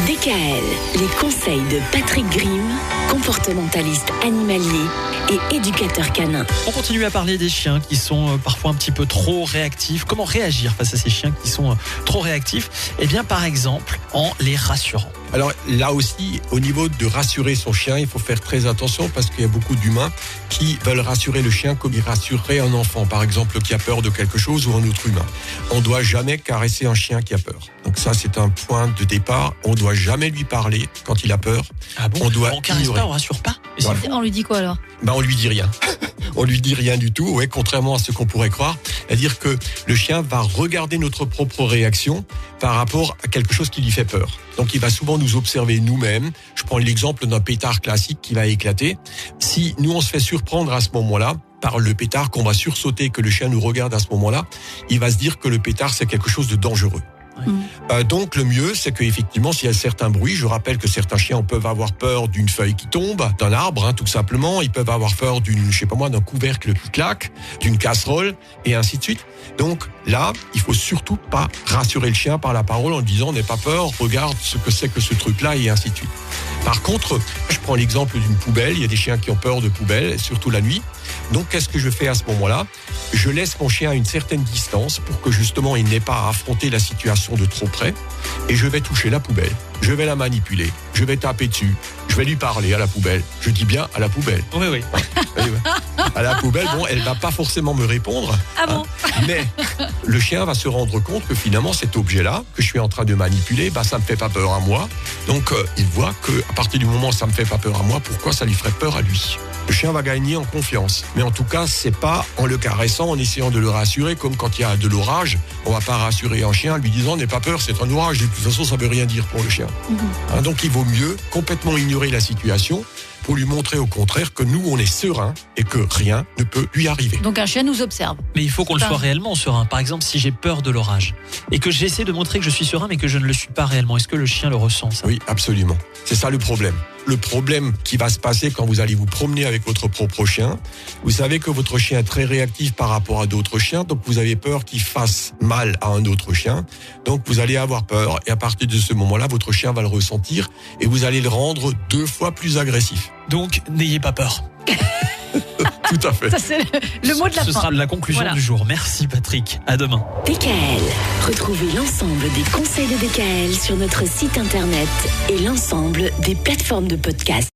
DKL, les conseils de Patrick Grimm, comportementaliste animalier et éducateur canin. On continue à parler des chiens qui sont parfois un petit peu trop réactifs. Comment réagir face à ces chiens qui sont trop réactifs ? Eh bien, par exemple, en les rassurant. Alors là aussi, au niveau de rassurer son chien, il faut faire très attention parce qu'il y a beaucoup d'humains qui veulent rassurer le chien comme ils rassureraient un enfant, par exemple, qui a peur de quelque chose ou un autre humain. On ne doit jamais caresser un chien qui a peur. Donc ça, c'est un point de départ. On ne doit jamais lui parler quand il a peur. Ah bon ? On caresse pas, on rassure pas ? Voilà. On lui dit quoi alors ? On lui dit rien. On lui dit rien du tout, ouais, contrairement à ce qu'on pourrait croire. C'est-à-dire que le chien va regarder notre propre réaction par rapport à quelque chose qui lui fait peur. Donc il va souvent nous observer nous-mêmes. Je prends l'exemple d'un pétard classique qui va éclater. Si nous on se fait surprendre à ce moment-là par le pétard, qu'on va sursauter, que le chien nous regarde à ce moment-là, il va se dire que le pétard c'est quelque chose de dangereux. Donc le mieux, c'est qu'effectivement, s'il y a certains bruits, je rappelle que certains chiens peuvent avoir peur d'une feuille qui tombe, d'un arbre, tout simplement. Ils peuvent avoir peur d'un couvercle qui claque, d'une casserole, et ainsi de suite. Donc là, il faut surtout pas rassurer le chien par la parole en lui disant n'aie pas peur, regarde ce que c'est que ce truc-là, et ainsi de suite. Par contre, je prends l'exemple d'une poubelle. Il y a des chiens qui ont peur de poubelles, surtout la nuit. Donc, qu'est-ce que je fais à ce moment-là ? Je laisse mon chien à une certaine distance pour que justement il n'ait pas à affronter la situation de trop près. Et je vais toucher la poubelle. Je vais la manipuler. Je vais taper dessus. Je vais lui parler à la poubelle. Je dis bien à la poubelle. Oui. À la poubelle, elle va pas forcément me répondre. Ah bon ? Mais le chien va se rendre compte que finalement cet objet-là que je suis en train de manipuler, ça me fait pas peur à moi. Donc il voit que à partir du moment où ça me fait pas peur à moi, pourquoi ça lui ferait peur à lui ? Le chien va gagner en confiance. Mais en tout cas, c'est pas en le caressant, en essayant de le rassurer, comme quand il y a de l'orage. On va pas rassurer un chien en lui disant n'aie pas peur, c'est un orage. De toute façon, ça veut rien dire pour le chien. Donc il vaut mieux complètement ignorer la situation pour lui montrer au contraire que nous, on est serein et que rien ne peut lui arriver. Donc un chien nous observe. Mais il faut qu'on le soit réellement serein. Par exemple, si j'ai peur de l'orage et que j'essaie de montrer que je suis serein mais que je ne le suis pas réellement, est-ce que le chien le ressent, ça ? Oui, absolument. C'est ça le problème. Le problème qui va se passer quand vous allez vous promener avec votre propre chien, vous savez que votre chien est très réactif par rapport à d'autres chiens, donc vous avez peur qu'il fasse mal à un autre chien, donc vous allez avoir peur et à partir de ce moment-là, votre chien va le ressentir et vous allez le rendre 2 fois plus agressif. Donc, n'ayez pas peur. Tout à fait. Ça, c'est le mot de la fin. Ce sera la conclusion du jour. Merci Patrick. À demain. DKL. Retrouvez l'ensemble des conseils de DKL sur notre site internet et l'ensemble des plateformes de podcast.